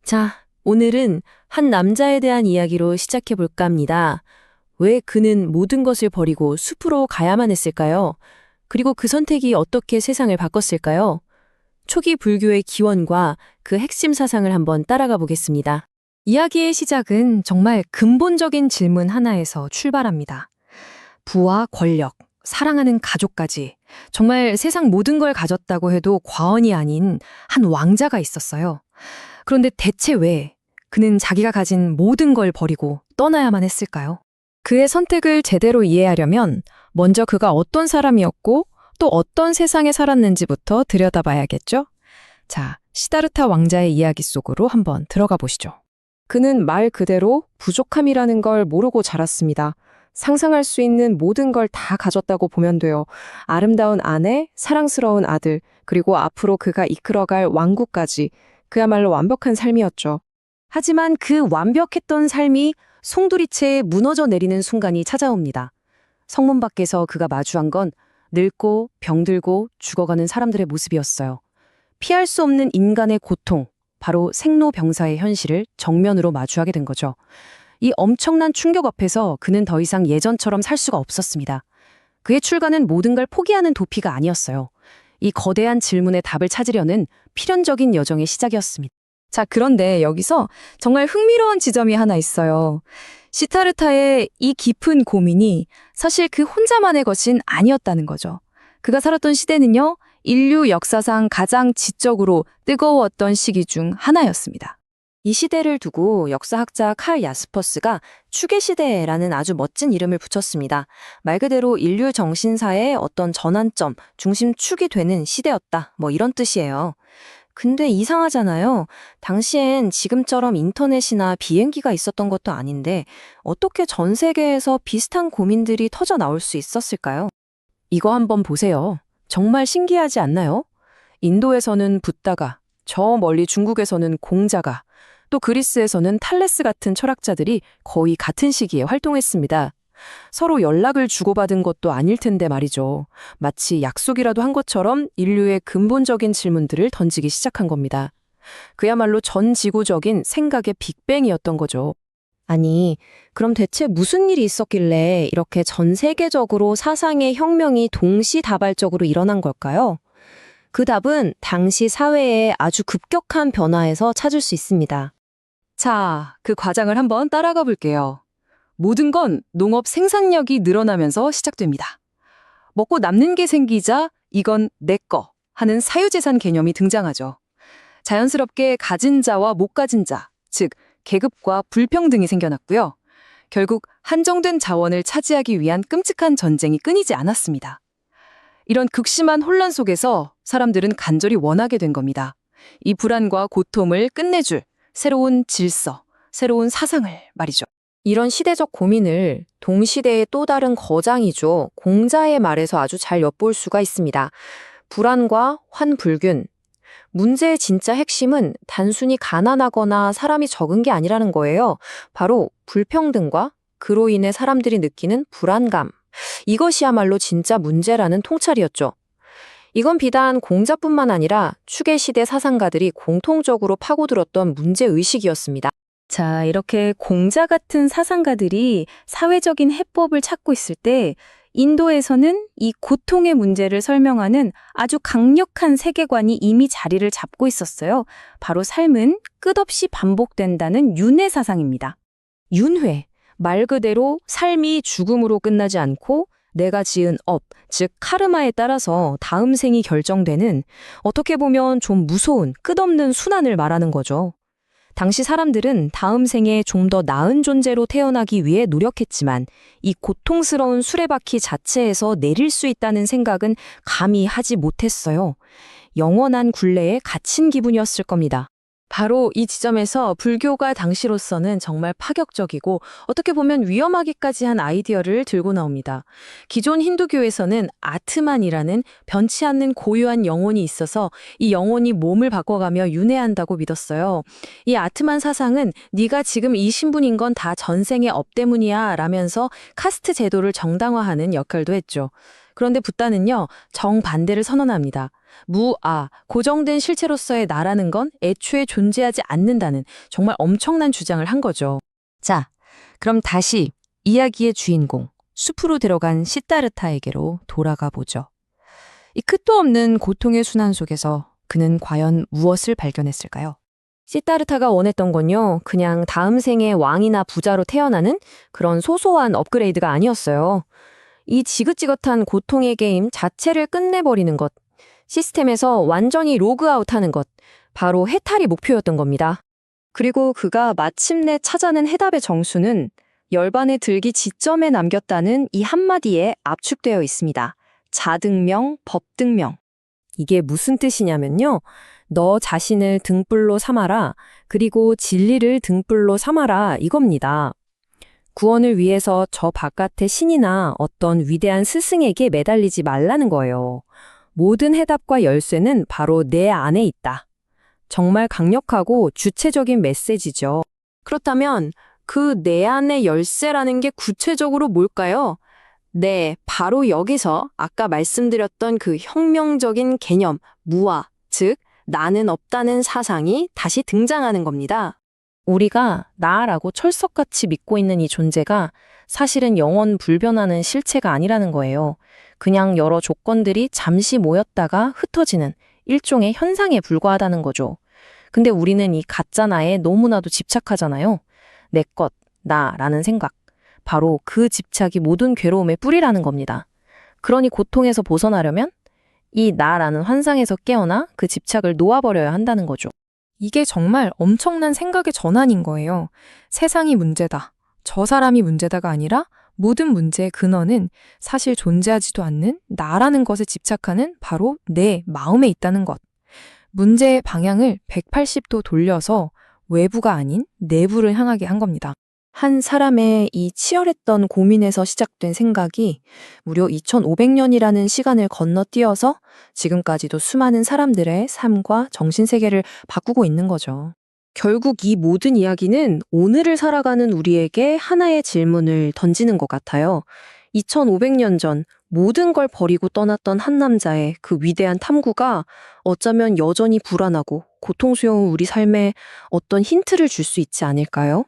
자, 오늘은 한 남자에 대한 이야기로 시작해 볼까 합니다. 왜 그는 모든 것을 버리고 숲으로 가야만 했을까요? 그리고 그 선택이 어떻게 세상을 바꿨을까요? 초기 불교의 기원과 그 핵심 사상을 한번 따라가 보겠습니다. 이야기의 시작은 정말 근본적인 질문 하나에서 출발합니다. 부와 권력, 사랑하는 가족까지 정말 세상 모든 걸 가졌다고 해도 과언이 아닌 한 왕자가 있었어요. 그런데 대체 왜 그는 자기가 가진 모든 걸 버리고 떠나야만 했을까요? 그의 선택을 제대로 이해하려면 먼저 그가 어떤 사람이었고 또 어떤 세상에 살았는지부터 들여다봐야겠죠? 자, 시다르타 왕자의 이야기 속으로 한번 들어가 보시죠. 그는 말 그대로 부족함이라는 걸 모르고 자랐습니다. 상상할 수 있는 모든 걸 다 가졌다고 보면 돼요. 아름다운 아내, 사랑스러운 아들, 그리고 앞으로 그가 이끌어갈 왕국까지 그야말로 완벽한 삶이었죠. 하지만 그 완벽했던 삶이 송두리째에 무너져 내리는 순간이 찾아옵니다. 성문 밖에서 그가 마주한 건 늙고 병들고 죽어가는 사람들의 모습이었어요. 피할 수 없는 인간의 고통, 바로 생로병사의 현실을 정면으로 마주하게 된 거죠. 이 엄청난 충격 앞에서 그는 더 이상 예전처럼 살 수가 없었습니다. 그의 출가는 모든 걸 포기하는 도피가 아니었어요. 이 거대한 질문의 답을 찾으려는 필연적인 여정의 시작이었습니다. 자, 그런데 여기서 정말 흥미로운 지점이 하나 있어요. 시타르타의 이 깊은 고민이 사실 그 혼자만의 것은 아니었다는 거죠. 그가 살았던 시대는요, 인류 역사상 가장 지적으로 뜨거웠던 시기 중 하나였습니다. 이 시대를 두고 역사학자 칼 야스퍼스가 추계 시대라는 아주 멋진 이름을 붙였습니다. 말 그대로 인류 정신사의 어떤 전환점, 중심축이 되는 시대였다. 이런 뜻이에요. 근데 이상하잖아요. 당시엔 지금처럼 인터넷이나 비행기가 있었던 것도 아닌데 어떻게 전 세계에서 비슷한 고민들이 터져 나올 수 있었을까요? 이거 한번 보세요. 정말 신기하지 않나요? 인도에서는 붓다가, 저 멀리 중국에서는 공자가, 또 그리스에서는 탈레스 같은 철학자들이 거의 같은 시기에 활동했습니다. 서로 연락을 주고받은 것도 아닐 텐데 말이죠. 마치 약속이라도 한 것처럼 인류의 근본적인 질문들을 던지기 시작한 겁니다. 그야말로 전 지구적인 생각의 빅뱅이었던 거죠. 아니, 그럼 대체 무슨 일이 있었길래 이렇게 전 세계적으로 사상의 혁명이 동시다발적으로 일어난 걸까요? 그 답은 당시 사회의 아주 급격한 변화에서 찾을 수 있습니다. 자, 그 과정을 한번 따라가 볼게요. 모든 건 농업 생산력이 늘어나면서 시작됩니다. 먹고 남는 게 생기자 이건 내 거 하는 사유재산 개념이 등장하죠. 자연스럽게 가진 자와 못 가진 자, 즉 계급과 불평등이 생겨났고요. 결국 한정된 자원을 차지하기 위한 끔찍한 전쟁이 끊이지 않았습니다. 이런 극심한 혼란 속에서 사람들은 간절히 원하게 된 겁니다. 이 불안과 고통을 끝내줄 새로운 질서, 새로운 사상을 말이죠. 이런 시대적 고민을 동시대의 또 다른 거장이죠. 공자의 말에서 아주 잘 엿볼 수가 있습니다. 불안과 환불균. 문제의 진짜 핵심은 단순히 가난하거나 사람이 적은 게 아니라는 거예요. 바로 불평등과 그로 인해 사람들이 느끼는 불안감. 이것이야말로 진짜 문제라는 통찰이었죠. 이건 비단 공자뿐만 아니라 추계시대 사상가들이 공통적으로 파고들었던 문제의식이었습니다. 자, 이렇게 공자 같은 사상가들이 사회적인 해법을 찾고 있을 때 인도에서는 이 고통의 문제를 설명하는 아주 강력한 세계관이 이미 자리를 잡고 있었어요. 바로 삶은 끝없이 반복된다는 윤회 사상입니다. 윤회, 말 그대로 삶이 죽음으로 끝나지 않고 내가 지은 업, 즉 카르마에 따라서 다음 생이 결정되는 어떻게 보면 좀 무서운 끝없는 순환을 말하는 거죠. 당시 사람들은 다음 생에 좀 더 나은 존재로 태어나기 위해 노력했지만 이 고통스러운 수레바퀴 자체에서 내릴 수 있다는 생각은 감히 하지 못했어요. 영원한 굴레에 갇힌 기분이었을 겁니다. 바로 이 지점에서 불교가 당시로서는 정말 파격적이고 어떻게 보면 위험하기까지 한 아이디어를 들고 나옵니다. 기존 힌두교에서는 아트만이라는 변치 않는 고유한 영혼이 있어서 이 영혼이 몸을 바꿔가며 윤회한다고 믿었어요. 이 아트만 사상은 네가 지금 이 신분인 건 다 전생의 업 때문이야 라면서 카스트 제도를 정당화하는 역할도 했죠. 그런데 붓다는요, 정반대를 선언합니다. 무아, 고정된 실체로서의 나라는 건 애초에 존재하지 않는다는 정말 엄청난 주장을 한 거죠. 자, 그럼 다시 이야기의 주인공, 숲으로 들어간 시타르타에게로 돌아가 보죠. 이 끝도 없는 고통의 순환 속에서 그는 과연 무엇을 발견했을까요? 시타르타가 원했던 건요, 그냥 다음 생에 왕이나 부자로 태어나는 그런 소소한 업그레이드가 아니었어요. 이 지긋지긋한 고통의 게임 자체를 끝내버리는 것, 시스템에서 완전히 로그아웃하는 것, 바로 해탈이 목표였던 겁니다. 그리고 그가 마침내 찾아낸 해답의 정수는 열반에 들기 지점에 남겼다는 이 한마디에 압축되어 있습니다. 자등명, 법등명. 이게 무슨 뜻이냐면요. 너 자신을 등불로 삼아라. 그리고 진리를 등불로 삼아라. 이겁니다. 구원을 위해서 저 바깥의 신이나 어떤 위대한 스승에게 매달리지 말라는 거예요. 모든 해답과 열쇠는 바로 내 안에 있다. 정말 강력하고 주체적인 메시지죠. 그렇다면 그 내 안의 열쇠라는 게 구체적으로 뭘까요? 네, 바로 여기서 아까 말씀드렸던 그 혁명적인 개념, 무아, 즉 나는 없다는 사상이 다시 등장하는 겁니다. 우리가 나라고 철석같이 믿고 있는 이 존재가 사실은 영원 불변하는 실체가 아니라는 거예요. 그냥 여러 조건들이 잠시 모였다가 흩어지는 일종의 현상에 불과하다는 거죠. 근데 우리는 이 가짜 나에 너무나도 집착하잖아요. 내 것, 나라는 생각. 바로 그 집착이 모든 괴로움의 뿌리라는 겁니다. 그러니 고통에서 벗어나려면 이 나라는 환상에서 깨어나 그 집착을 놓아버려야 한다는 거죠. 이게 정말 엄청난 생각의 전환인 거예요. 세상이 문제다. 저 사람이 문제다가 아니라 모든 문제의 근원은 사실 존재하지도 않는 나라는 것에 집착하는 바로 내 마음에 있다는 것. 문제의 방향을 180도 돌려서 외부가 아닌 내부를 향하게 한 겁니다. 한 사람의 이 치열했던 고민에서 시작된 생각이 무려 2500년이라는 시간을 건너뛰어서 지금까지도 수많은 사람들의 삶과 정신세계를 바꾸고 있는 거죠. 결국 이 모든 이야기는 오늘을 살아가는 우리에게 하나의 질문을 던지는 것 같아요. 2500년 전 모든 걸 버리고 떠났던 한 남자의 그 위대한 탐구가 어쩌면 여전히 불안하고 고통스러운 우리 삶에 어떤 힌트를 줄 수 있지 않을까요?